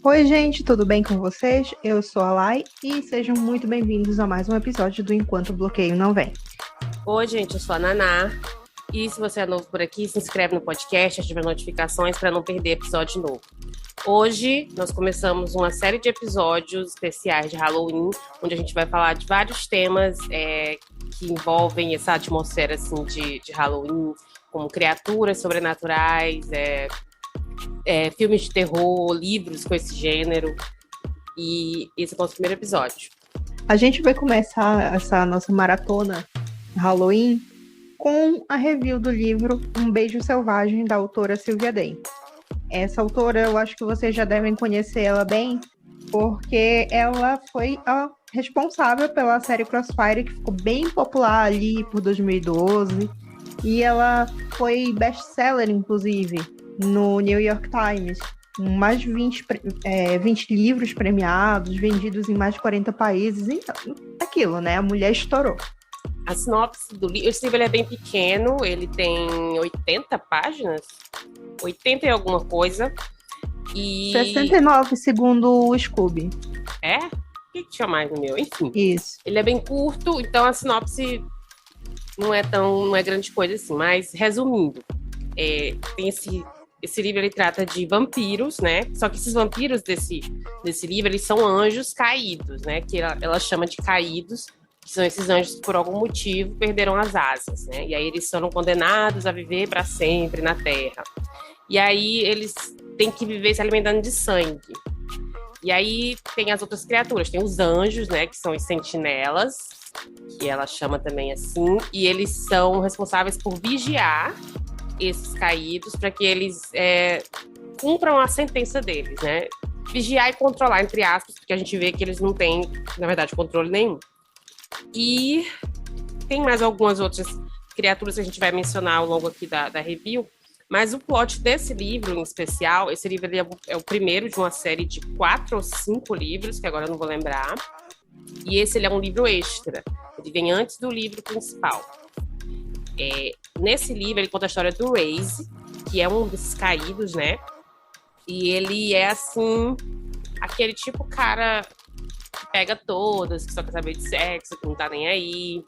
Oi, gente, tudo bem com vocês? Eu sou a Lai e sejam muito bem-vindos a mais um episódio do Enquanto o Bloqueio Não Vem. Oi, gente, eu sou a Naná. E se você é novo por aqui, se inscreve no podcast, ativa as notificações para não perder episódio novo. Hoje, nós começamos uma série de episódios especiais de Halloween, onde a gente vai falar de vários temas que envolvem essa atmosfera assim, de Halloween, como criaturas sobrenaturais, filmes de terror, livros com esse gênero. E esse é o nosso primeiro episódio. A gente vai começar essa nossa maratona Halloween com a review do livro Um Beijo Selvagem, da autora Sylvia Day. Essa autora, eu acho que vocês já devem conhecer ela bem, porque ela foi a responsável pela série Crossfire, que ficou bem popular ali por 2012, e ela foi best-seller, inclusive, no New York Times, com mais de 20 livros premiados, vendidos em mais de 40 países, então, aquilo, né? A mulher estourou. A sinopse do livro, esse livro ele é bem pequeno, ele tem 80 páginas, 80 e alguma coisa. E 69, segundo o Scooby. É? O que tinha mais no meu? Enfim. Isso. Ele é bem curto, então a sinopse não é grande coisa assim, mas resumindo, tem esse livro, ele trata de vampiros, né? Só que esses vampiros desse livro, eles são anjos caídos, né? Que ela chama de caídos, que são esses anjos que por algum motivo perderam as asas, né? E aí eles foram condenados a viver para sempre na Terra. E aí eles têm que viver se alimentando de sangue. E aí tem as outras criaturas, tem os anjos, né? Que são os sentinelas, que ela chama também assim, e eles são responsáveis por vigiar esses caídos para que eles cumpram a sentença deles, né? Vigiar e controlar, entre aspas, porque a gente vê que eles não têm, na verdade, controle nenhum. E tem mais algumas outras criaturas que a gente vai mencionar ao longo aqui da review, mas o plot desse livro em especial, esse livro ele é o primeiro de uma série de 4 ou 5 livros, que agora eu não vou lembrar, e esse ele é um livro extra, ele vem antes do livro principal. Nesse livro ele conta a história do Raze, que é um desses caídos, né? E ele é assim, aquele tipo cara que pega todas, que só quer saber de sexo, que não tá nem aí.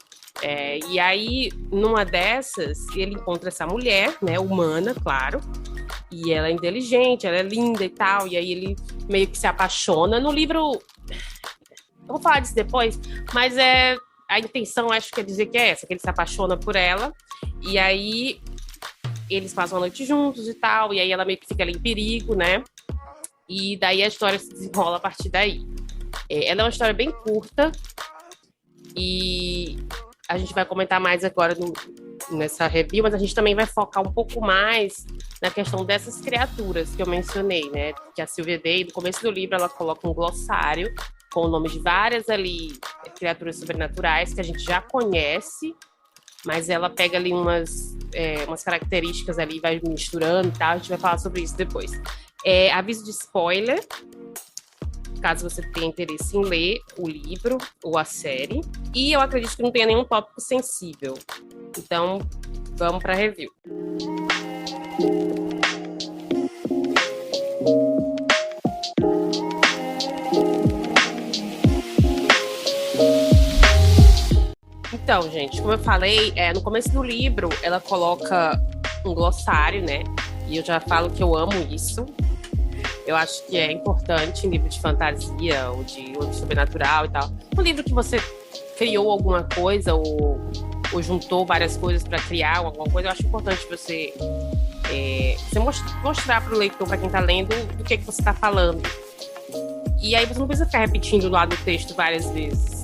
E aí, numa dessas, ele encontra essa mulher, né, humana, claro, e ela é inteligente, ela é linda e tal, e aí ele meio que se apaixona. No livro, eu vou falar disso depois, mas a intenção, acho que é dizer que é essa, que ele se apaixona por ela, e aí eles passam a noite juntos e tal, e aí ela meio que fica ali em perigo, né, e daí a história se desenrola a partir daí. Ela é uma história bem curta, e a gente vai comentar mais agora nessa review, mas a gente também vai focar um pouco mais na questão dessas criaturas que eu mencionei, né? Que a Sylvia Day, no começo do livro, ela coloca um glossário com o nome de várias ali criaturas sobrenaturais que a gente já conhece, mas ela pega ali umas características ali, vai misturando e tal, a gente vai falar sobre isso depois. Aviso de spoiler, caso você tenha interesse em ler o livro ou a série. E eu acredito que não tenha nenhum tópico sensível. Então, vamos para a review. Então, gente, como eu falei, no começo do livro, ela coloca um glossário, né? E eu já falo que eu amo isso. Eu acho que é importante em livro de fantasia ou de sobrenatural e tal. Um livro que você criou alguma coisa ou juntou várias coisas para criar alguma coisa, eu acho importante você mostrar para o leitor, para quem está lendo, do que você está falando. E aí você não precisa ficar repetindo lá do texto várias vezes.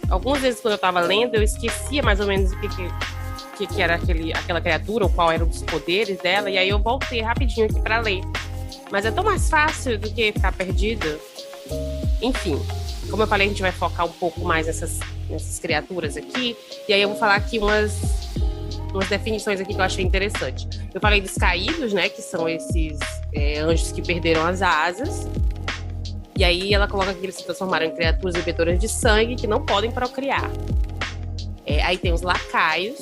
Algumas vezes, quando eu estava lendo, eu esquecia mais ou menos o que era aquela criatura, ou qual eram os poderes dela, e aí eu voltei rapidinho aqui para ler. Mas é tão mais fácil do que ficar perdido. Enfim, como eu falei, a gente vai focar um pouco mais nessas criaturas aqui. E aí eu vou falar aqui umas definições aqui que eu achei interessante. Eu falei dos caídos, né? Que são esses anjos que perderam as asas. E aí ela coloca que eles se transformaram em criaturas bebedoras de sangue que não podem procriar. Aí tem os lacaios,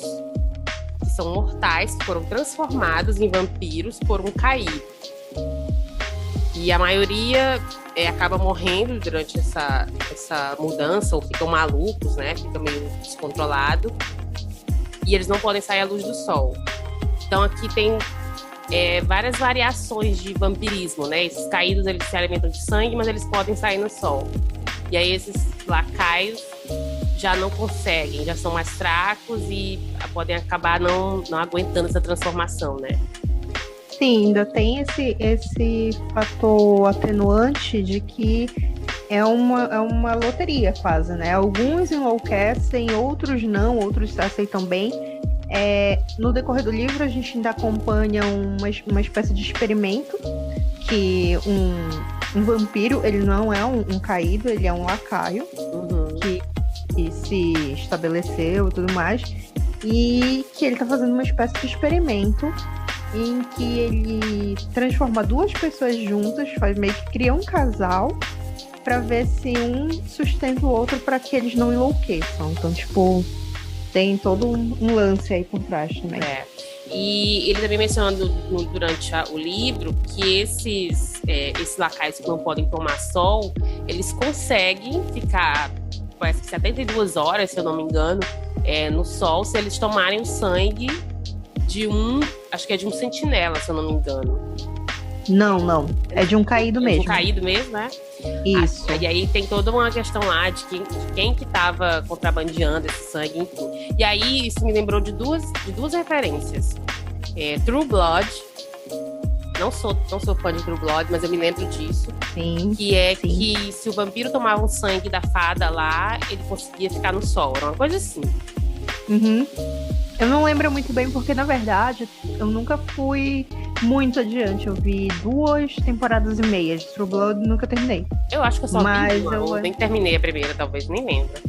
que são mortais, que foram transformados em vampiros por um caído. E a maioria acaba morrendo durante essa mudança, ou ficam malucos, né? Fica meio descontrolado. E eles não podem sair à luz do sol. Então aqui tem várias variações de vampirismo, né? Esses caídos, eles se alimentam de sangue, mas eles podem sair no sol. E aí esses lacaios já não conseguem, já são mais fracos e podem acabar não aguentando essa transformação, né? Sim, ainda tem esse fator atenuante de que é uma loteria quase, né? Alguns enlouquecem, outros não, outros aceitam bem. No decorrer do livro, a gente ainda acompanha uma espécie de experimento que um vampiro, ele não é um caído, ele é um lacaio que se estabeleceu e tudo mais, e que ele tá fazendo uma espécie de experimento em que ele transforma duas pessoas juntas, meio que cria um casal para ver se um sustenta o outro para que eles não enlouqueçam. Então, tipo, tem todo um lance aí por trás também. E ele também menciona durante o livro que esses lacaios que não podem tomar sol, eles conseguem ficar, parece que 72 horas, se eu não me engano, no sol, se eles tomarem o sangue de acho que é de um sentinela, se eu não me engano. Não. É de um caído mesmo. De um caído mesmo, né? Isso. E aí tem toda uma questão lá de quem que tava contrabandeando esse sangue, enfim. E aí isso me lembrou de duas referências. True Blood. Não sou fã de True Blood, mas eu me lembro disso. Sim. Que se o vampiro tomava um sangue da fada lá, ele conseguia ficar no sol. Era uma coisa assim. Uhum. Eu não lembro muito bem, porque, na verdade, eu nunca fui muito adiante. Eu vi 2 temporadas e meia de True Blood e nunca terminei. Eu acho que eu só vi uma, eu nem terminei a primeira, talvez, nem lembro.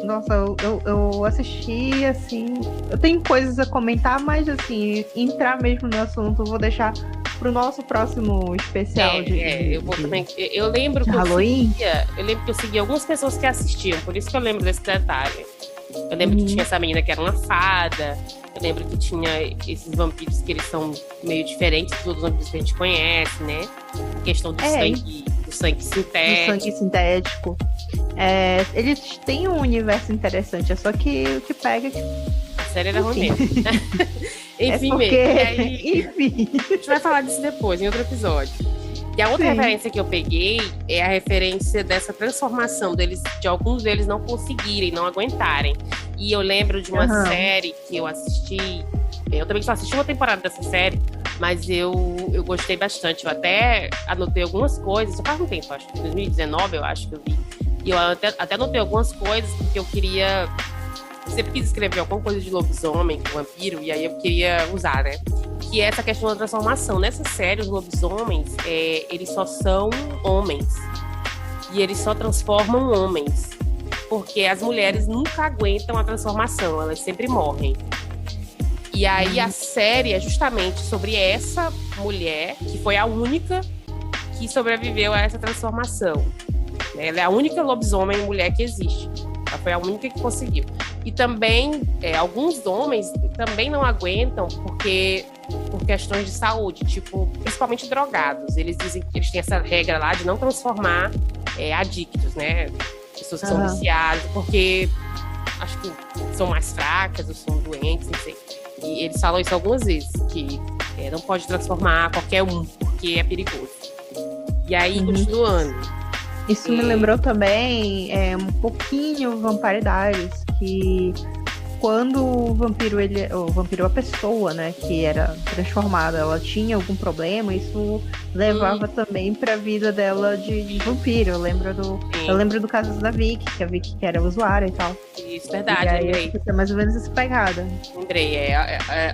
Nossa, eu assisti, assim... Eu tenho coisas a comentar, mas, assim, entrar mesmo no assunto, eu vou deixar pro nosso próximo especial eu vou também... Eu lembro que Halloween. eu lembro que eu seguia algumas pessoas que assistiam, por isso que eu lembro desse detalhe. Eu lembro que tinha essa menina que era uma fada. Eu lembro que tinha esses vampiros que eles são meio diferentes de todos os vampiros que a gente conhece, né? A questão do sangue sintético. Do sangue sintético. Eles têm um universo interessante, é só que o que pega... A série era ruim mesmo. Enfim, Enfim. A gente vai falar disso depois, em outro episódio. E a outra referência que eu peguei é a referência dessa transformação de alguns deles não conseguirem, não aguentarem. E eu lembro de uma série que eu assisti, eu também só assisti uma temporada dessa série, mas eu gostei bastante. Eu até anotei algumas coisas, já faz um tempo, acho que 2019 eu acho que eu vi. E eu até anotei algumas coisas, porque eu sempre quis escrever alguma coisa de lobisomem, vampiro, e aí eu queria usar, né? Que é essa questão da transformação. Nessa série, os lobisomens, eles só são homens. E eles só transformam homens. Porque as mulheres nunca aguentam a transformação, elas sempre morrem. E aí a série é justamente sobre essa mulher, que foi a única que sobreviveu a essa transformação. Ela é a única lobisomem mulher que existe. Ela foi a única que conseguiu. E também, alguns homens também não aguentam por questões de saúde, tipo, principalmente drogados. Eles dizem que eles têm essa regra lá de não transformar adictos, né? Pessoas que são viciadas, porque acho que são mais fracas ou são doentes, não sei. E eles falam isso algumas vezes, que não pode transformar qualquer um, porque é perigoso. E aí, continuando. Isso me lembrou também um pouquinho Vampire Diaries, que quando o vampiro, a pessoa, né, que era transformada, ela tinha algum problema, isso levava também pra vida dela de vampiro. Eu lembro do caso da Vicky, que a Vicky que era usuária e tal. Isso, verdade, e aí, lembrei. É mais ou menos essa pegada. Lembrei,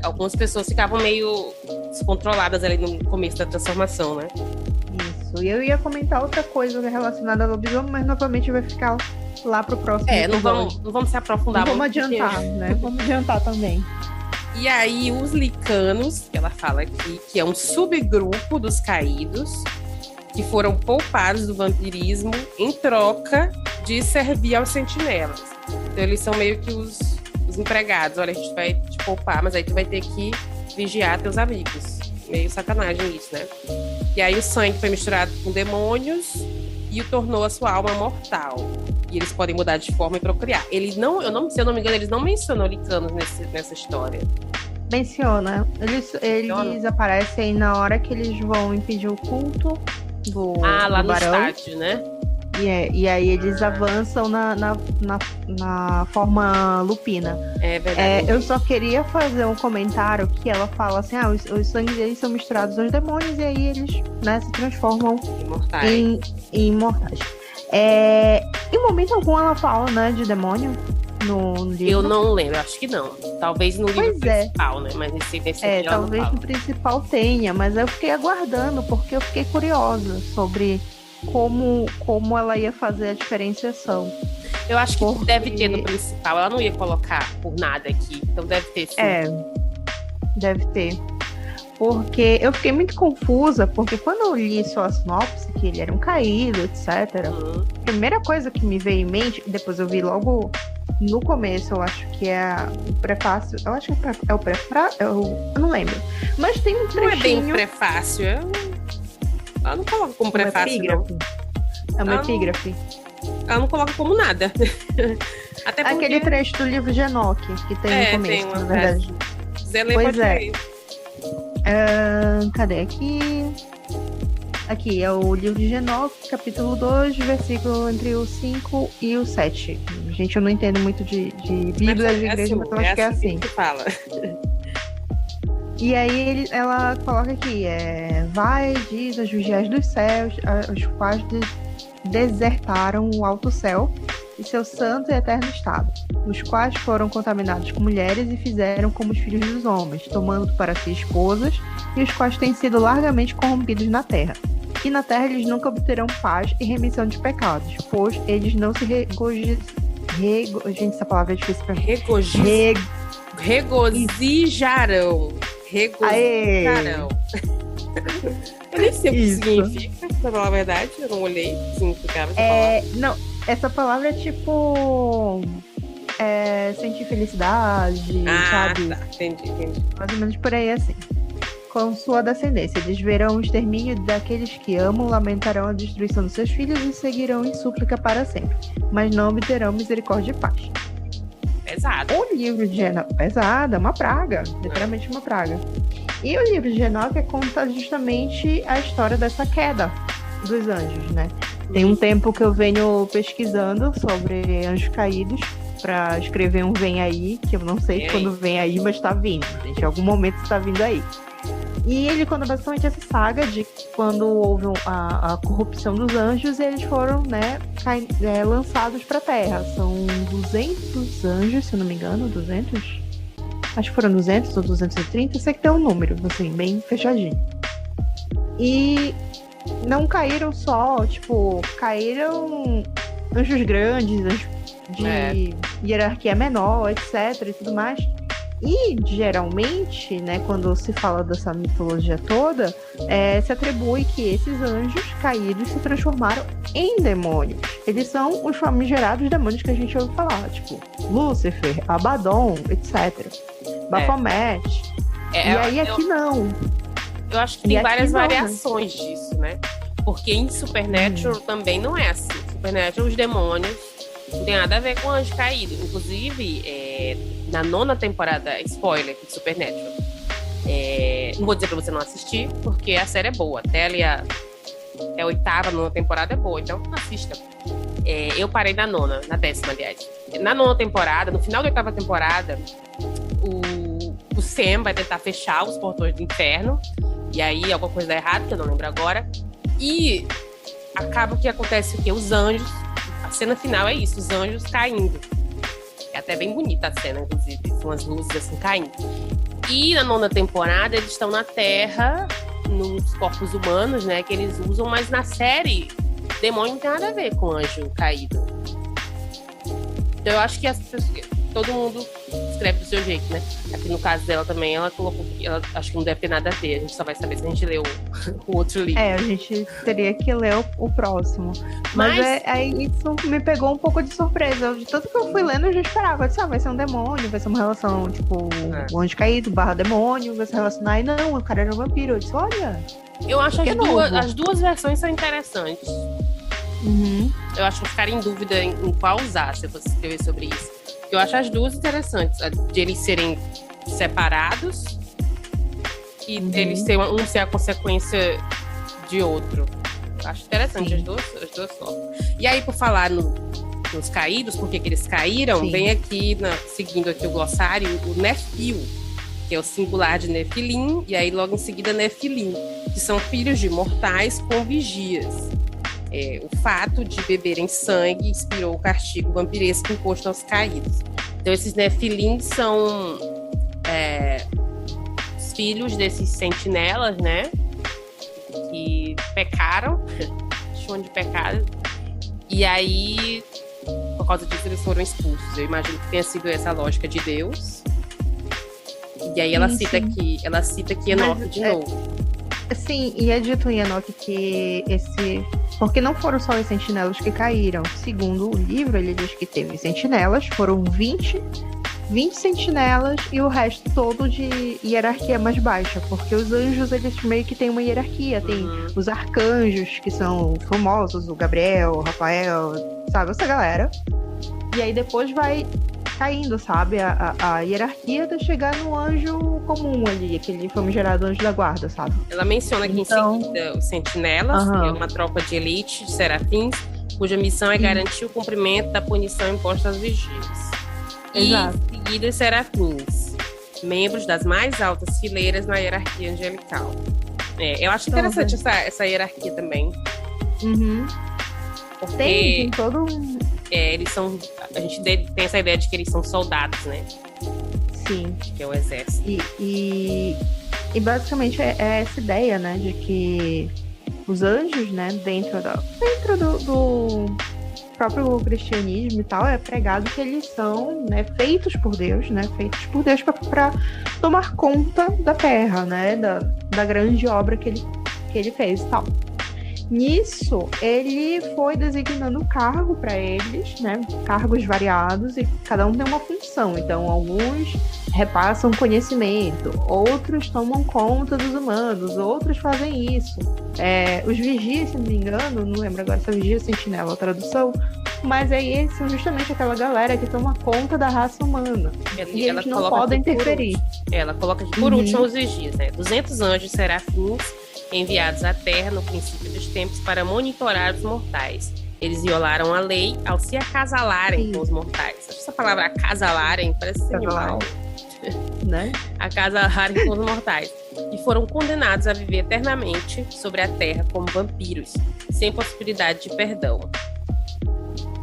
algumas pessoas ficavam meio descontroladas ali no começo da transformação, né? Isso, e eu ia comentar outra coisa relacionada ao lobisomem, mas novamente vai ficar lá pro próximo episódio. Não vamos se aprofundar. Vamos adiantar, né? Vamos adiantar também. E aí, os licanos, que ela fala aqui, que é um subgrupo dos caídos, que foram poupados do vampirismo em troca de servir aos sentinelas. Então, eles são meio que os empregados. Olha, a gente vai te poupar, mas aí tu vai ter que vigiar teus amigos. Meio sacanagem isso, né? E aí o sangue foi misturado com demônios e o tornou a sua alma mortal. E eles podem mudar de forma e procriar. Ele não, se eu não me engano, eles não mencionam licanos nessa história. Menciona. Eles aparecem na hora que eles vão impedir o culto lá do no barão. estádio, né? E aí eles avançam na forma lupina. É verdade. Eu só queria fazer um comentário que ela fala assim, os sangues deles são misturados aos demônios e aí eles, né, se transformam em imortais. Em momento algum ela fala, né, de demônio no livro. Eu não lembro, acho que não. Talvez no livro principal, né? Mas nesse aqui talvez no principal tenha, mas eu fiquei aguardando porque eu fiquei curiosa sobre como ela ia fazer a diferenciação. Eu acho que deve ter no principal. Ela não ia colocar por nada aqui. Então deve ter sim. Deve ter. Porque eu fiquei muito confusa, porque quando eu li só a sinopse, que ele era um caído, etc. A primeira coisa que me veio em mente, depois eu vi logo no começo, eu acho que é o prefácio. Eu acho que é o prefácio. Eu não lembro. Mas tem um trechinho. Não é bem um prefácio. Ela não coloca como prefácio, não. É uma epígrafe. Ela não coloca como nada. Até porque... Aquele trecho do livro de Enoch, que tem no começo, tem na verdade. Pois é. Cadê aqui? Aqui, é o livro de Enoch, capítulo 2, versículo entre o 5 e o 7. Gente, eu não entendo muito de Bíblia de igreja, mas eu acho que é assim. Que fala. E aí ela coloca aqui, vai, diz aos vigias dos céus, os quais desertaram o alto céu e seu santo e eterno estado, os quais foram contaminados com mulheres e fizeram como os filhos dos homens, tomando para si esposas, e os quais têm sido largamente corrompidos na terra. E na terra eles nunca obterão paz e remissão de pecados, pois eles não se gente, essa palavra é difícil pra mim. Regozijarão. Eu nem sei o que significa, pra falar a verdade. Eu não olhei o que significava essa palavra. Não, essa palavra é tipo... sentir felicidade, sabe? Tá, entendi. Mais ou menos por aí, assim. Com sua descendência, eles verão o extermínio daqueles que amam, lamentarão a destruição dos seus filhos e seguirão em súplica para sempre, mas não obterão misericórdia e paz. Pesado. O livro de Enoch... Pesado, é uma praga. Literalmente uma praga. E o livro de Enoch conta justamente a história dessa queda dos anjos, né? Tem um tempo que eu venho pesquisando sobre anjos caídos para escrever um Vem Aí, que eu não sei quando vem aí, mas tá vindo, gente. Em algum momento está vindo aí. E ele conta basicamente essa saga de quando houve a corrupção dos anjos, eles foram, né, lançados para a Terra. São 200 anjos, se eu não me engano, 200? Acho que foram 200 ou 230, eu sei que tem um número, assim, bem fechadinho. E não caíram só, tipo, caíram anjos grandes, anjos de hierarquia menor, etc. e tudo mais. E, geralmente, né, quando se fala dessa mitologia toda, se atribui que esses anjos caídos se transformaram em demônios. Eles são os famigerados demônios que a gente ouve falar, tipo Lúcifer, Abaddon, etc. Baphomet. E aí aqui não. Eu acho que tem várias variações disso, né? Porque em Supernatural também não é assim. Supernatural, os demônios não tem nada a ver com anjo caído. Inclusive, na 9ª temporada, spoiler de Supernatural. Não vou dizer pra você não assistir, porque a série é boa. Até ali a 8ª, 9ª temporada é boa, então assista. Eu parei na 9ª, na 10ª, aliás. Na 9ª temporada, no final da 8ª temporada, o Sam vai tentar fechar os portões do inferno. E aí alguma coisa dá errado, que eu não lembro agora. E acaba que acontece o quê? Os anjos. A cena final é isso, os anjos caindo. É até bem bonita a cena, inclusive. São as luzes assim caindo. E na 9ª temporada eles estão na Terra, nos corpos humanos, né? Que eles usam, mas na série, demônio não tem nada a ver com anjo caído. Então eu acho que todo mundo escreve do seu jeito, né? Aqui no caso dela também, ela colocou que ela acho que não deve ter nada a ver. A gente só vai saber se a gente leu o outro livro. A gente teria que ler o próximo. Mas isso me pegou um pouco de surpresa. De tanto que eu fui lendo, eu já esperava. Eu disse, vai ser um demônio, vai ser uma relação, tipo, o anjo caído / demônio, vai se relacionar. E não, o cara era um vampiro. Eu disse, olha, Eu acho Porque é novo. as duas versões são interessantes. Uhum. Eu acho que eu ficaria em dúvida em qual usar, se eu fosse escrever sobre isso. Eu acho as duas interessantes. A de eles serem separados e eles ser um ser a consequência de outro. Eu acho interessante as duas formas. E aí, por falar nos caídos, por que eles caíram, Sim. vem aqui, seguindo aqui o glossário, o Nefil, que é o singular de Nefilim, e aí logo em seguida Nefilim, que são filhos de mortais com vigias. O fato de beberem sangue inspirou o castigo vampiresco imposto aos caídos. Então, esses Nefilim são os filhos desses sentinelas, né? Que pecaram, chão de pecado. E aí, por causa disso, eles foram expulsos. Eu imagino que tenha sido essa a lógica de Deus. E aí ela cita aqui Enoque de novo. Sim, e é dito em Enoque que porque não foram só os sentinelas que caíram. Segundo o livro, ele diz que teve sentinelas, foram 20 sentinelas e o resto todo de hierarquia mais baixa. Porque os anjos, eles meio que têm uma hierarquia. Tem os arcanjos, que são famosos, o Gabriel, o Rafael, sabe? Essa galera. E aí depois vai caindo, sabe? A hierarquia até chegar no anjo comum ali, aquele famigerado anjo da guarda, sabe? Ela menciona aqui em seguida os sentinelas, que é uma tropa de elite de serafins, cuja missão é garantir o cumprimento da punição imposta às vigias. Exato. E em seguida os serafins, membros das mais altas fileiras na hierarquia angelical. Eu acho interessante essa hierarquia também. Porque tem todo um... eles são... A gente tem essa ideia de que eles são soldados, né? Sim. Que é o exército. E basicamente é essa ideia, né? De que os anjos, né? Dentro do próprio cristianismo e tal, é pregado que eles são, né, feitos por Deus, né? Feitos por Deus para tomar conta da terra, né? Da grande obra que ele fez e tal. Nisso, ele foi designando cargo para eles, né? Cargos variados, e cada um tem uma função. Então, alguns repassam conhecimento, outros tomam conta dos humanos, outros fazem isso. Os vigias, se não me engano, não lembro agora se é vigia ou sentinela a tradução, mas aí são justamente aquela galera que toma conta da raça humana. E eles não podem interferir. Ela coloca aqui por último os vigias, né? 200 anjos serafins enviados à Terra no princípio dos tempos para monitorar os mortais. Eles violaram a lei ao se acasalarem com os mortais. Essa palavra acasalarem parece ser animal. Né? Acasalarem com os mortais. E foram condenados a viver eternamente sobre a Terra como vampiros, sem possibilidade de perdão.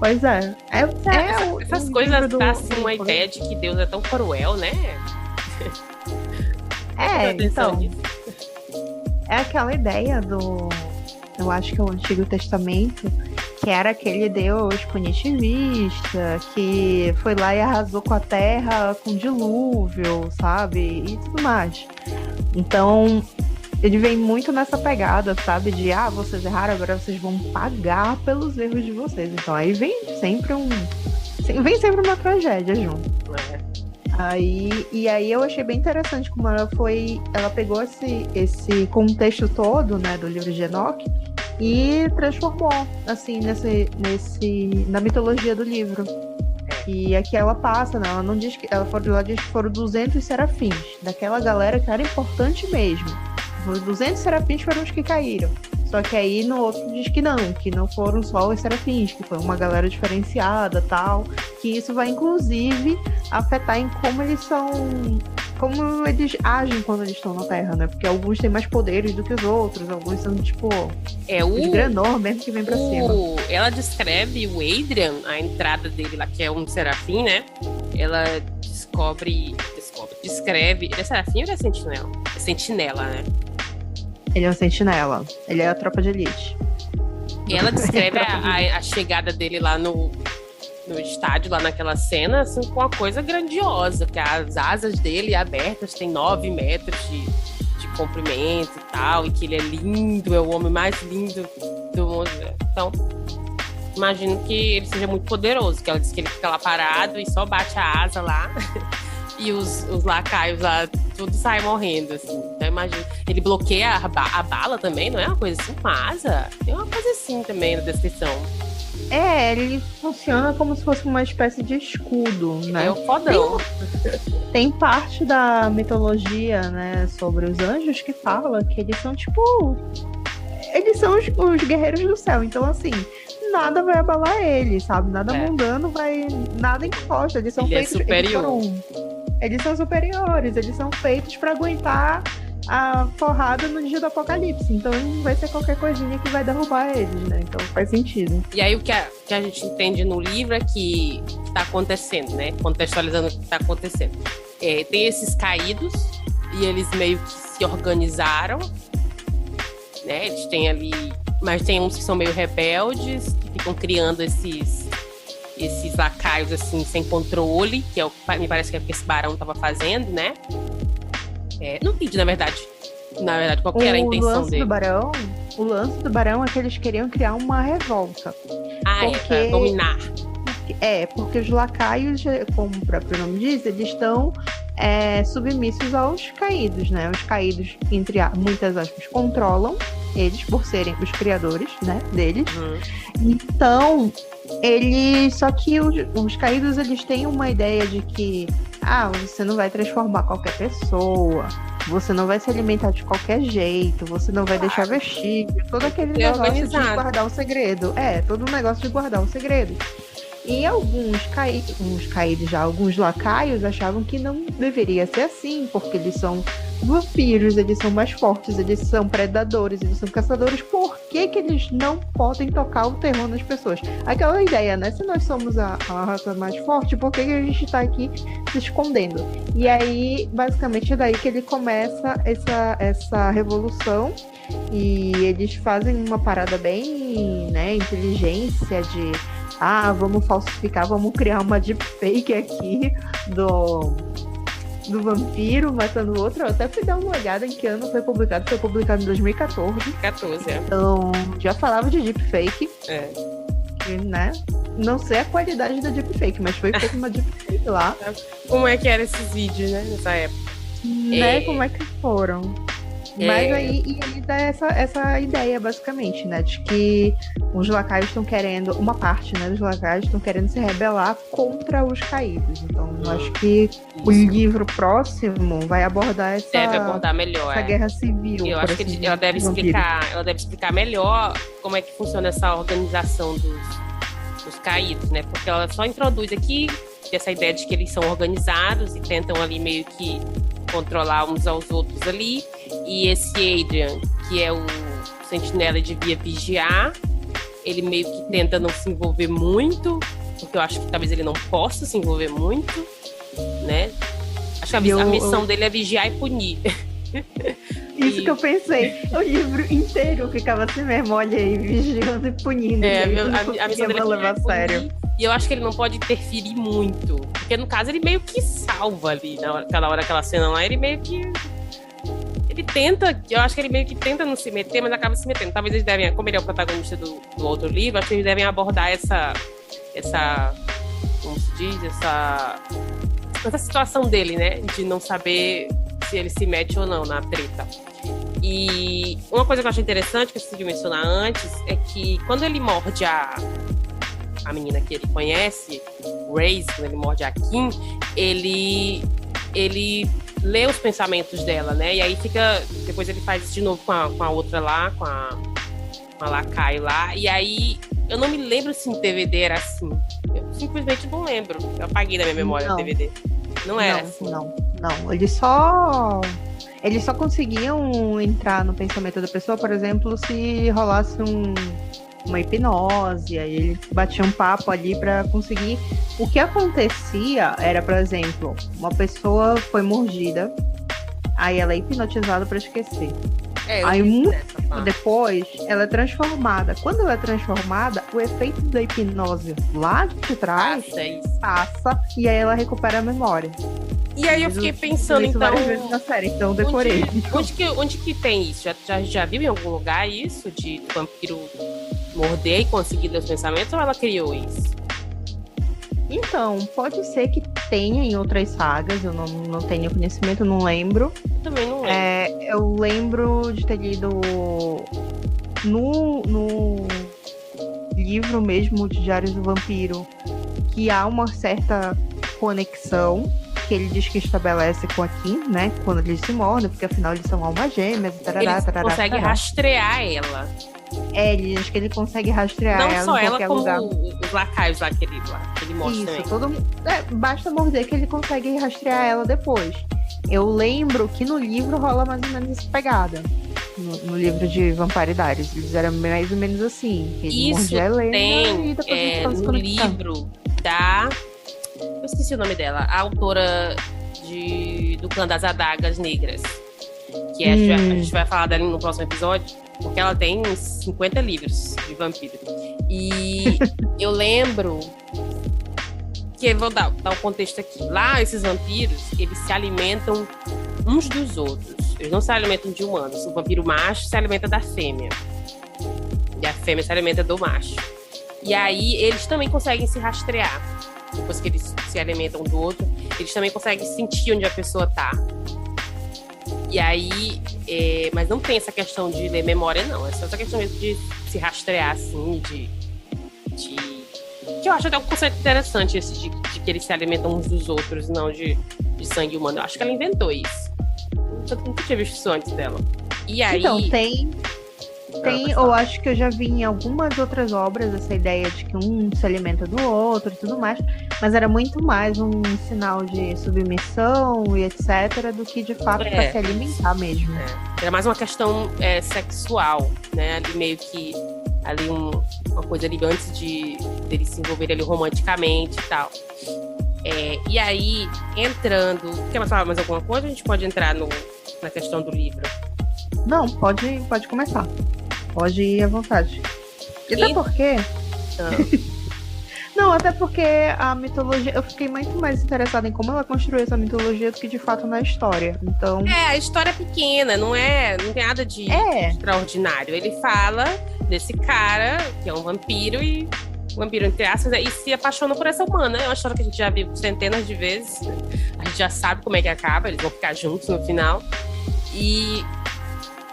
Pois é. Essas coisas dão assim, uma ideia de que Deus é tão cruel, né? Então... É aquela ideia eu acho que é o Antigo Testamento, que era aquele Deus punitivista, que foi lá e arrasou com a terra com dilúvio, sabe? E tudo mais. Então, ele vem muito nessa pegada, sabe? De, vocês erraram, agora vocês vão pagar pelos erros de vocês. Então, aí vem sempre uma tragédia junto. E aí eu achei bem interessante como ela pegou esse contexto todo, né, do livro de Enoque e transformou, assim, na mitologia do livro. E aqui ela passa, né, ela diz que foram 200 serafins, daquela galera que era importante mesmo. Os 200 serafins foram os que caíram. Só que aí no outro diz que não foram só os serafins, que foi uma galera diferenciada, tal, que isso vai inclusive afetar em como eles agem quando eles estão na Terra, né? Porque alguns têm mais poderes do que os outros, alguns são tipo os Granor mesmo que vem pra cima. Ela descreve o Adrian, a entrada dele lá, que é um serafim, né? Ela descreve. Ele é serafim ou ele é sentinela? É sentinela, né? Ele é um sentinela. Ele é a tropa de elite. E ela descreve a chegada dele lá no estádio, lá naquela cena, assim, com uma coisa grandiosa, que as asas dele abertas têm 9 metros de comprimento e tal, e que ele é lindo, é o homem mais lindo do mundo. Então, imagino que ele seja muito poderoso, que ela diz que ele fica lá parado e só bate a asa lá, e os lacaios lá tudo sai morrendo, assim. Então imagina. Ele bloqueia a bala também, não é uma coisa assim com a asa? Tem uma coisa assim também na descrição. Ele funciona como se fosse uma espécie de escudo, né? É o fodão. Tem parte da mitologia, né, sobre os anjos que fala que eles são tipo... Eles são os guerreiros do céu. Então, assim, nada vai abalar eles, sabe? Nada mundano vai... Nada encosta. Eles são feitos... Eles são superiores. Eles são feitos pra aguentar a porrada no dia do apocalipse. Então não vai ser qualquer coisinha que vai derrubar eles, né? Então faz sentido. E aí o que a gente entende no livro é que tá acontecendo, né? Contextualizando o que tá acontecendo. Tem esses caídos e eles meio que se organizaram, né? Eles têm ali... Mas tem uns que são meio rebeldes, que ficam criando esses lacaios, assim, sem controle, que é o que me parece que é o que esse barão tava fazendo, né? No vídeo, na verdade, qual que era a intenção dele? O lance do barão é que eles queriam criar uma revolta. Pra dominar. Porque os lacaios, como o próprio nome diz, eles estão submissos aos caídos, né? Os caídos, entre muitas aspas, controlam eles por serem os criadores, né, deles. Então, só que os caídos, eles têm uma ideia de que você não vai transformar qualquer pessoa, você não vai se alimentar de qualquer jeito, você não vai deixar vestígio, todo aquele negócio de guardar um segredo. Todo um negócio de guardar um segredo. E alguns lacaios achavam que não deveria ser assim, porque eles são vampiros, eles são mais fortes, eles são predadores, eles são caçadores. Por que eles não podem tocar o terror nas pessoas? Aquela ideia, né? Se nós somos a raça mais forte, por que a gente tá aqui se escondendo? E aí, basicamente, é daí que ele começa essa revolução. E eles fazem uma parada bem, né, inteligência de... vamos falsificar, vamos criar uma deepfake aqui do vampiro matando o outro. Eu até fui dar uma olhada em que ano foi publicado. Foi publicado em 2014. Então, já falava de deepfake. Né? Não sei a qualidade da deepfake, mas foi feita uma deepfake lá. Como é que eram esses vídeos, né, nessa época? Né? Como é que foram? Mas aí dá essa ideia, basicamente, né? De que os lacaios estão querendo... Uma parte, né, dos lacaios estão querendo se rebelar contra os caídos. Então, eu acho que o livro próximo vai abordar deve abordar melhor, essa guerra civil. Eu acho que ela deve explicar melhor como é que funciona essa organização dos caídos, né? Porque ela só introduz aqui essa ideia de que eles são organizados e tentam ali meio que controlar uns aos outros ali. E esse Adrian, que é o sentinela, devia vigiar. Ele meio que tenta não se envolver muito, porque eu acho que talvez ele não possa se envolver muito, né? Acho que a missão dele é vigiar e punir. Isso que eu pensei. O livro inteiro ficava assim mesmo, olha aí, vigiando e punindo. A missão dele é levar a sério. E eu acho que ele não pode interferir muito. Porque, no caso, ele meio que salva ali. Aquela cena lá, ele meio que... Ele tenta... Eu acho que ele meio que tenta não se meter, mas acaba se metendo. Talvez eles devem... Como ele é o protagonista do outro livro, acho que eles devem abordar essa... Como se diz? Essa situação dele, né? De não saber se ele se mete ou não na treta. E uma coisa que eu acho interessante, que eu consegui mencionar antes, é que quando ele morde a menina que ele conhece, o Raze, quando ele morde a Kim, ele lê os pensamentos dela, né? E aí depois ele faz isso de novo com a outra lá, com a lacaio lá. E aí, eu não me lembro se no DVD era assim. Eu simplesmente não lembro. Eu apaguei da minha memória o DVD. Não era assim. Não. Eles só conseguiam entrar no pensamento da pessoa, por exemplo, se rolasse uma hipnose, aí ele batia um papo ali para conseguir. O que acontecia era, por exemplo, uma pessoa foi mordida, aí ela é hipnotizada para esquecer. Aí muito tempo depois ela é transformada. Quando ela é transformada, o efeito da hipnose lá de trás passa e aí ela recupera a memória. E aí eu fiquei pensando, então... várias vezes na série, então decorei. Onde que tem isso? Já viu em algum lugar isso? De vampiro morder e conseguir ler os pensamentos? Ou ela criou isso? Então, pode ser que tenha em outras sagas, eu não tenho conhecimento, não lembro. Também não lembro. Eu lembro de ter lido no livro mesmo de Diários do Vampiro que há uma certa conexão que ele diz que estabelece com a Kim, né? Quando eles se mordem, porque afinal eles são almas gêmeas. Ele consegue rastrear ela. Ele diz que ele consegue rastrear não ela só em ela, qualquer como lugar. os lacaios lá que ele mostra. Isso, também. Basta morder que ele consegue rastrear ela depois. Eu lembro que no livro rola mais ou menos essa pegada. No livro de Vamparidários. Eles eram mais ou menos assim. Ele mordia a Helena e depois ele ficava se no conectando. livro da... Eu esqueci o nome dela. A autora do Clã das Adagas Negras. Que a gente vai falar dela no próximo episódio. Porque ela tem uns 50 livros de vampiro. E eu lembro... que vou dar um contexto aqui. Lá, esses vampiros, eles se alimentam uns dos outros. Eles não se alimentam de humanos. O vampiro macho se alimenta da fêmea. E a fêmea se alimenta do macho. E aí, eles também conseguem se rastrear. Depois que eles se alimentam um do outro, eles também conseguem sentir onde a pessoa tá. E aí... mas não tem essa questão de ler memória, não. É só essa questão mesmo de se rastrear, assim, de que eu acho até um conceito interessante esse de que eles se alimentam uns dos outros, não de sangue humano. Eu acho que ela inventou isso. Eu nunca tinha visto isso antes dela. E aí... Então, tem, eu acho que eu já vi em algumas outras obras essa ideia de que um se alimenta do outro e tudo mais, mas era muito mais um sinal de submissão e etc, do que de fato para se alimentar mesmo. Era mais uma questão sexual, né? Ali meio que ali uma coisa ali antes deles se envolverem ali romanticamente e tal. E aí, entrando... Quer mais falar mais alguma coisa? A gente pode entrar na questão do livro. Não, pode começar. Pode ir à vontade. Até porque... Não, até porque a mitologia... Eu fiquei muito mais interessada em como ela construiu essa mitologia do que de fato na história. Então... a história é pequena, não tem nada de extraordinário. Ele fala desse cara, que é um vampiro, e um vampiro, entre aspas, e se apaixona por essa humana. É uma história que a gente já viu centenas de vezes. A gente já sabe como é que acaba, eles vão ficar juntos no final. E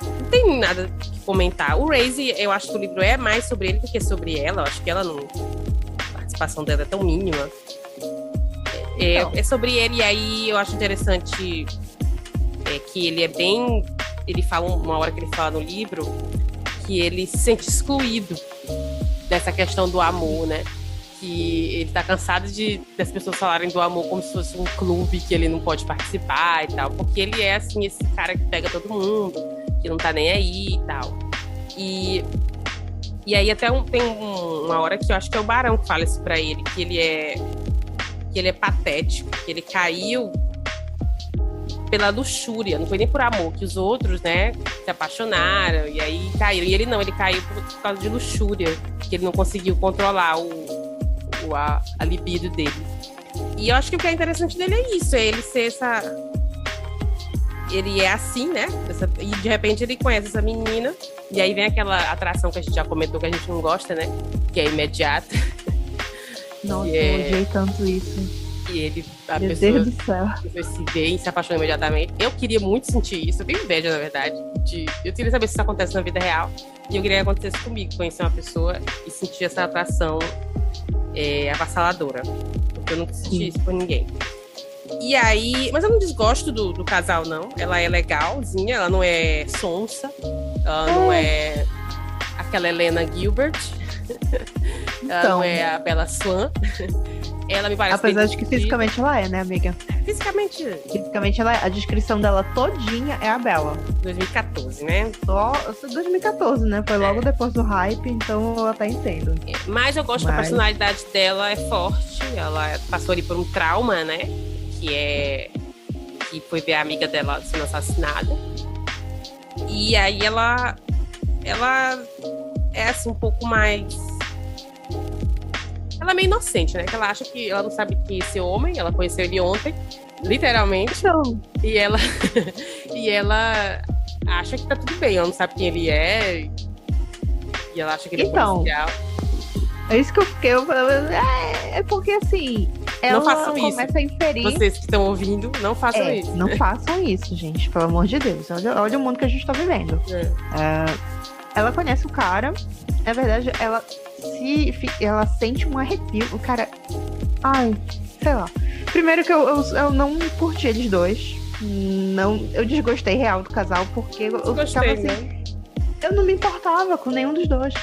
não tem nada que comentar. O Raze, eu acho que o livro é mais sobre ele do que sobre ela. Eu acho que ela não... A participação dela é tão mínima. É sobre ele, e aí eu acho interessante que ele é bem... Ele fala, uma hora que ele fala no livro, que ele se sente excluído dessa questão do amor, né? Que ele tá cansado das pessoas falarem do amor como se fosse um clube que ele não pode participar e tal, porque ele é, assim, esse cara que pega todo mundo, que não tá nem aí e tal. E aí até tem uma hora que eu acho que é o Barão que fala isso pra ele, que ele é patético, que ele caiu pela luxúria, não foi nem por amor, que os outros, né, se apaixonaram e aí caíram. E ele não, ele caiu por causa de luxúria, que ele não conseguiu controlar a libido dele. E eu acho que o que é interessante dele é isso, é ele ser ele é assim, né? E de repente ele conhece essa menina, e aí vem aquela atração que a gente já comentou que a gente não gosta, né? Que é imediata. Nossa, eu odiei tanto isso. E Meu Deus do céu. Se vê e se apaixona imediatamente. Eu queria muito sentir isso, eu tenho inveja, na verdade. Eu queria saber se isso acontece na vida real. E eu queria que acontecesse comigo, conhecer uma pessoa e sentir essa atração avassaladora. Porque eu nunca senti isso por ninguém. E aí... Mas eu não desgosto do casal, não. Ela é legalzinha, ela não é sonsa. Ela não é aquela Helena Gilbert. Ela não é a Bella Swan. Ela me parece... Apesar de que fisicamente ela é, né, amiga? Fisicamente ela é. A descrição dela todinha é a Bella. 2014, né? Só 2014, né? Foi logo depois do hype, então eu até entendo. Mas eu gosto que a personalidade dela é forte. Ela passou ali por um trauma, né? Que foi ver a amiga dela sendo assassinada. E aí ela é assim um pouco mais... Ela é meio inocente, né? Que ela acha que ela não sabe que esse homem, ela conheceu ele ontem, literalmente. Então. E ela acha que tá tudo bem, ela não sabe quem ele é. E ela acha que ele é policial. É isso que eu fiquei. É porque assim, ela Não façam isso. começa a inferir. Vocês que estão ouvindo, não façam isso. Não façam isso, gente, pelo amor de Deus. Olha o mundo que a gente tá vivendo. Ela conhece o cara, na verdade, ela sente um arrepio. O cara. Ai, sei lá. Primeiro que eu não curti eles dois. Não, eu desgostei real do casal, porque eu ficava assim. Né? Eu não me importava com nenhum dos dois.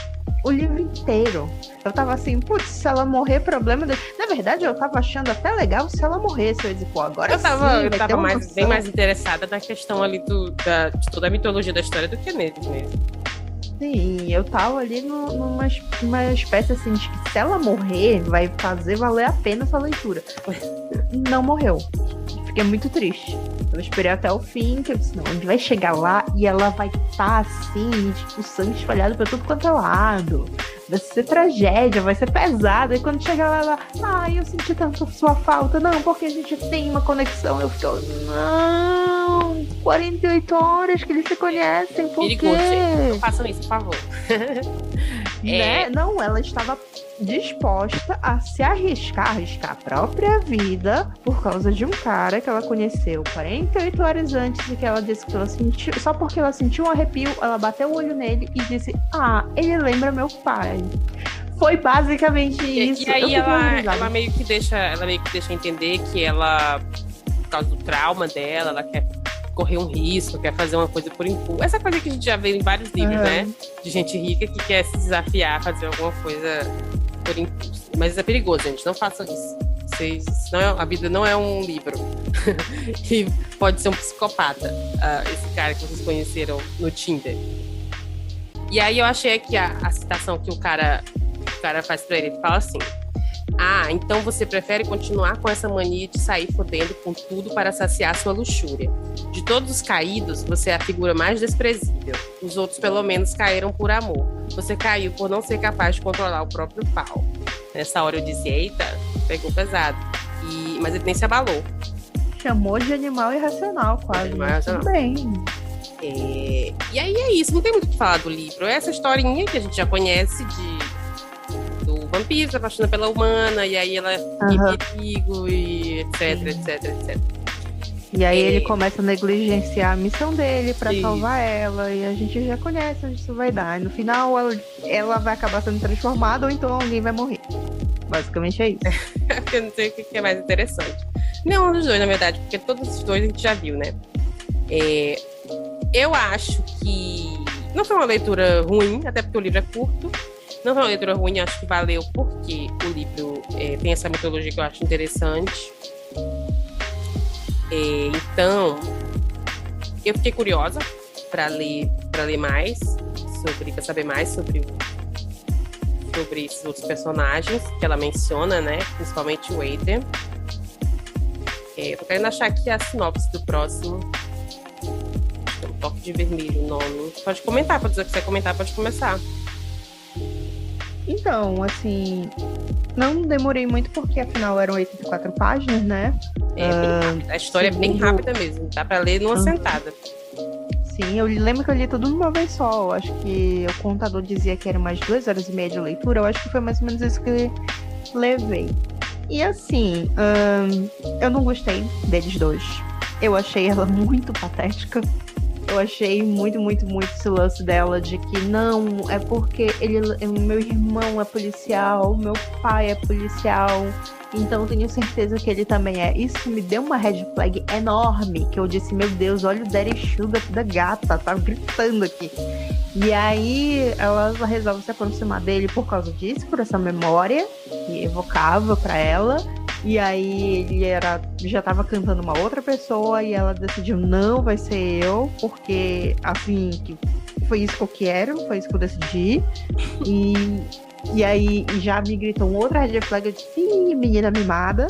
O livro inteiro. Eu tava assim, putz, se ela morrer, problema dele. Na verdade, eu tava achando até legal se ela morresse. Eu disse, pô, agora eu tava bem mais interessada na questão ali de toda a mitologia da história do que neles mesmo. Sim, eu tava ali numa espécie assim de que se ela morrer, vai fazer valer a pena essa leitura. Não morreu. Fiquei muito triste. Eu esperei até o fim, que eu disse, não, a gente vai chegar lá e ela vai estar assim, tipo, sangue espalhado pra tudo quanto é lado. Vai ser tragédia, vai ser pesado. E quando chegar lá, eu senti tanto sua falta. Não, porque a gente tem uma conexão. Eu fico, não, 48 horas que eles se conhecem, por quê? Gente, não façam isso, por favor. Né? Não, ela estava disposta a se arriscar a própria vida por causa de um cara que ela conheceu 48 horas antes e que ela disse que ela sentiu, só porque ela sentiu um arrepio, ela bateu o olho nele e disse, ele lembra meu pai. Foi basicamente isso. E aí ela meio que deixa entender que ela, por causa do trauma dela, ela quer correr um risco, quer fazer uma coisa por impulso. Essa coisa que a gente já vê em vários livros, né? De gente rica que quer se desafiar a fazer alguma coisa por impulso. Mas isso é perigoso, gente. Não façam isso. A vida não é um livro. E pode ser um psicopata, esse cara que vocês conheceram no Tinder. E aí eu achei que a citação que o cara faz pra ele fala assim: então você prefere continuar com essa mania de sair fodendo com tudo para saciar sua luxúria. De todos os caídos, você é a figura mais desprezível. Os outros, pelo menos, caíram por amor. Você caiu por não ser capaz de controlar o próprio pau. Nessa hora eu disse, eita, pegou pesado. Mas ele nem se abalou. Chamou de animal irracional, quase. Animal irracional. Tudo bem. E aí é isso, não tem muito o que falar do livro. É essa historinha que a gente já conhece do vampiro se apaixona pela humana, e aí ela tem perigo, e etc. E aí ele começa a negligenciar a missão dele pra salvar ela, e a gente já conhece onde isso vai dar. E no final ela vai acabar sendo transformada, ou então alguém vai morrer. Basicamente é isso. Eu não sei o que é mais interessante. Nenhum dos dois, na verdade, porque todos os dois a gente já viu, né? Eu acho que não foi uma leitura ruim, até porque o livro é curto. Não foi uma leitura ruim, acho que valeu porque o livro tem essa mitologia que eu acho interessante. Então, eu fiquei curiosa para ler mais para saber mais sobre esses outros personagens que ela menciona, né? Principalmente o Aiden. Tô querendo achar aqui a sinopse do próximo. Tem um toque de vermelho o nome. Pode comentar, se quiser comentar, pode começar. Então, assim, não demorei muito porque afinal eram 84 páginas, né? A história é bem rápida mesmo, dá pra ler numa sentada. Sim, eu lembro que eu li tudo de uma vez só. Eu acho que o contador dizia que eram mais 2 horas e meia de leitura. Eu acho que foi mais ou menos isso que levei. E assim, eu não gostei deles dois. Eu achei ela muito patética. Eu achei muito esse lance dela de que não, é porque meu irmão é policial, meu pai é policial, então eu tenho certeza que ele também é. Isso me deu uma red flag enorme, que eu disse, meu Deus, olha o daddy sugar da gata, tá gritando aqui. E aí ela resolve se aproximar dele por causa disso, por essa memória que evocava pra ela. E aí ele já tava cantando uma outra pessoa e ela decidiu, não, vai ser eu, porque assim, que foi isso que eu quero, foi isso que eu decidi. E aí já me gritou uma outra red flag, eu disse, menina mimada.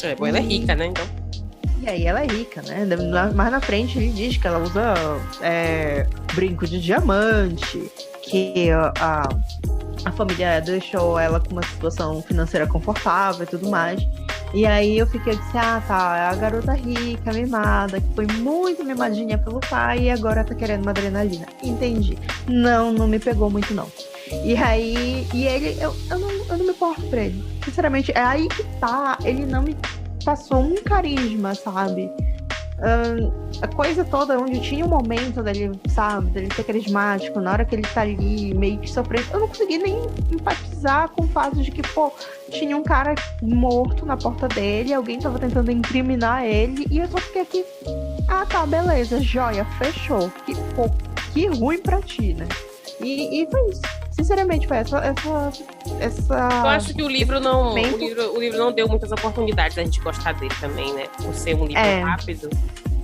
Ela é rica, né, então. E aí ela é rica, né? Mais na frente ele diz que ela usa brinco de diamante, que a família deixou ela com uma situação financeira confortável e tudo mais. E aí eu fiquei assim, é a garota rica, mimada, que foi muito mimadinha pelo pai e agora tá querendo uma adrenalina. Entendi. Não me pegou muito, não. E aí, eu não me importo pra ele. Sinceramente, é aí que tá. Ele não me passou um carisma, sabe? A coisa toda onde tinha um momento dele, sabe, dele ser carismático, na hora que ele tá ali meio que sofrendo, eu não consegui nem empatizar com o fato de que, pô, tinha um cara morto na porta dele, alguém tava tentando incriminar ele, e eu só fiquei aqui, ah tá, beleza, joia, fechou. Pô, que ruim pra ti, né? E foi isso. Sinceramente, foi essa. Eu acho que o livro não deu muitas oportunidades da gente gostar dele também, né? Por ser um livro rápido,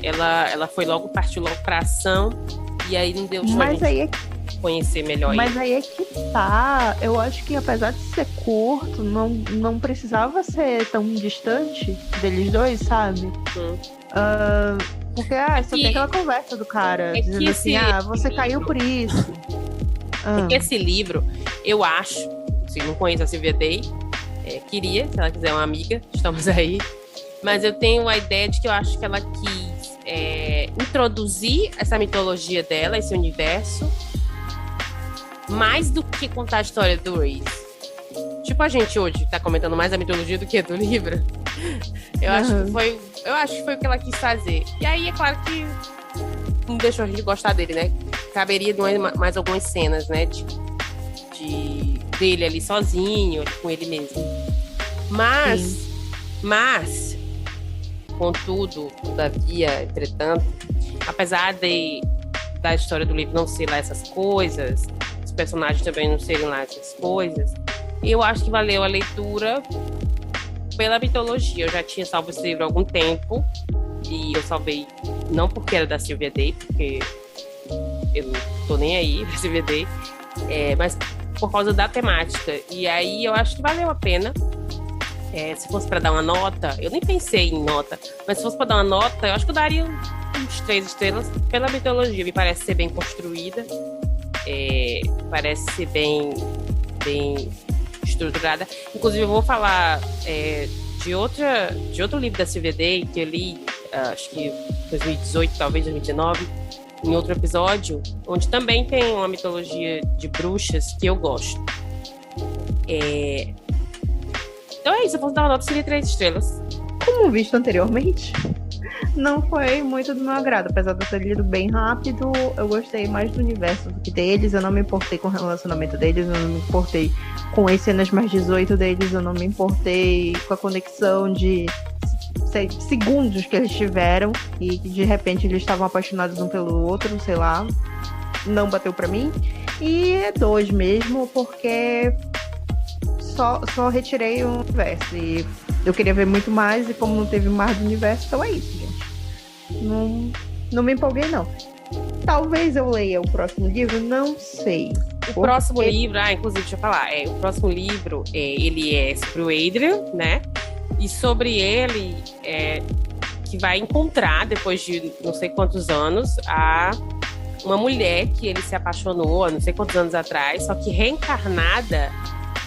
ela partiu logo pra ação, e aí não deu chance de conhecer melhor ele. Mas aí é que tá. Eu acho que apesar de ser curto, não precisava ser tão distante deles dois, sabe? Porque só tem aquela conversa do cara dizendo assim, você caiu por isso. Porque esse livro, eu acho, se não conheço a Sylvia Day, queria, se ela quiser uma amiga, estamos aí, mas eu tenho a ideia de que eu acho que ela quis introduzir essa mitologia dela, esse universo, mais do que contar a história do Reese. Tipo, a gente hoje tá comentando mais a mitologia do que do livro. Eu acho que foi o que ela quis fazer. E aí, é claro que não deixou a gente gostar dele, né? Caberia mais algumas cenas, né? Dele ali sozinho, com ele mesmo. Mas, contudo, todavia, entretanto, apesar da história do livro não ser lá essas coisas, os personagens também não serem lá essas coisas, eu acho que valeu a leitura pela mitologia. Eu já tinha salvo esse livro há algum tempo, e eu salvei não porque era da Sylvia Day, porque eu não tô nem aí pra Sylvia Day, mas por causa da temática. E aí eu acho que valeu a pena. Se fosse pra dar uma nota, eu nem pensei em nota, mas se fosse pra dar uma nota, eu acho que eu daria uns 3 estrelas pela mitologia. Me parece ser bem construída, parece ser bem estruturada. Inclusive, eu vou falar de outro livro da Sylvia Day que eu li, acho que 2018, talvez 2019, em outro episódio, onde também tem uma mitologia de bruxas que eu gosto. Então é isso, eu posso dar uma nota, seria 3 estrelas. Como visto anteriormente, não foi muito do meu agrado. Apesar de eu ter lido bem rápido, eu gostei mais do universo do que deles. Eu não me importei com o relacionamento deles, eu não me importei com as cenas mais 18 deles, eu não me importei com a conexão de segundos que eles tiveram e que de repente eles estavam apaixonados um pelo outro, sei lá. Não bateu pra mim. E é 2 mesmo, porque só retirei o universo. E eu queria ver muito mais, e como não teve mais do universo, então é isso, gente. Não me empolguei, não. Talvez eu leia o próximo livro, não sei. O próximo livro, inclusive, deixa eu falar, o próximo livro, ele é sobre o Adrian, né? E sobre ele, que vai encontrar, depois de não sei quantos anos, uma mulher que ele se apaixonou há não sei quantos anos atrás, só que reencarnada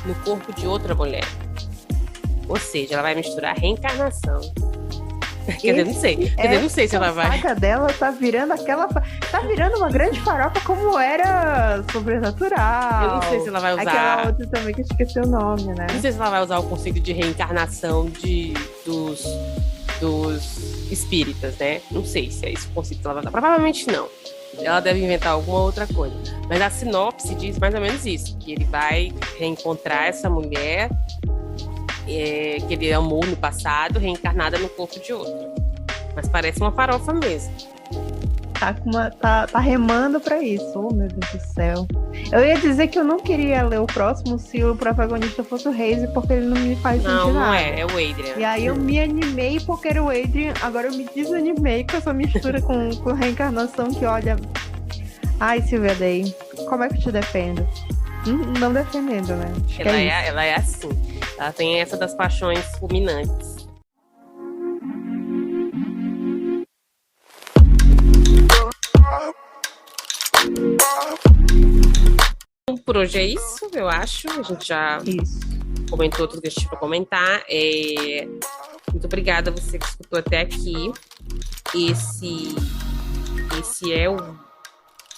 no corpo de outra mulher. Ou seja, ela vai misturar reencarnação. Quer dizer, não sei. Quer dizer, não sei se ela vai. A saga dela tá virando tá virando uma grande farofa como era Sobrenatural. Eu não sei se ela vai usar. Aquela outra também que eu esqueci o nome, né? Não sei se ela vai usar o conceito de reencarnação dos espíritas, né? Não sei se é esse o conceito que ela vai usar. Provavelmente não. Ela deve inventar alguma outra coisa. Mas a sinopse diz mais ou menos isso: que ele vai reencontrar essa mulher que ele amou no passado, reencarnada no corpo de outra. Mas parece uma farofa mesmo. Tá remando pra isso. Oh, meu Deus do céu. Eu ia dizer que eu não queria ler o próximo se o protagonista fosse o Reise, porque ele não me faz sentir nada. Não é o Adrian. E aí eu me animei porque era o Adrian, agora eu me desanimei com essa mistura com reencarnação que, olha... Ai, Sylvia Day, como é que eu te defendo? Não defendendo, né? Ela é assim. Ela tem essa das paixões fulminantes. Por hoje é isso, eu acho. A gente já comentou tudo que a gente tinha para comentar. Muito obrigada a você que escutou até aqui. Esse é o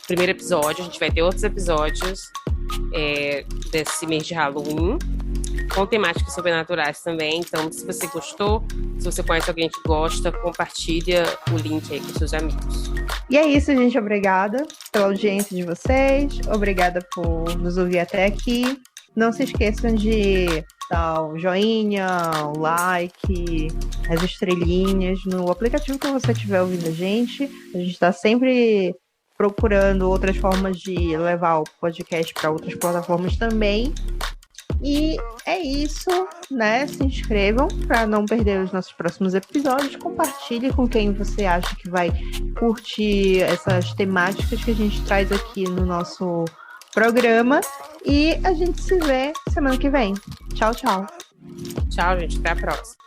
primeiro episódio. A gente vai ter outros episódios desse mês de Halloween, com temáticas sobrenaturais também. Então, se você gostou, se você conhece alguém que gosta, compartilha o link aí com seus amigos. E é isso, gente. Obrigada pela audiência de vocês. Obrigada por nos ouvir até aqui. Não se esqueçam de dar um joinha, um like, as estrelinhas no aplicativo que você estiver ouvindo a gente. A gente está sempre procurando outras formas de levar o podcast para outras plataformas também. E é isso, né? Se inscrevam para não perder os nossos próximos episódios. Compartilhe com quem você acha que vai curtir essas temáticas que a gente traz aqui no nosso programa. E a gente se vê semana que vem. Tchau, tchau. Tchau, gente. Até a próxima.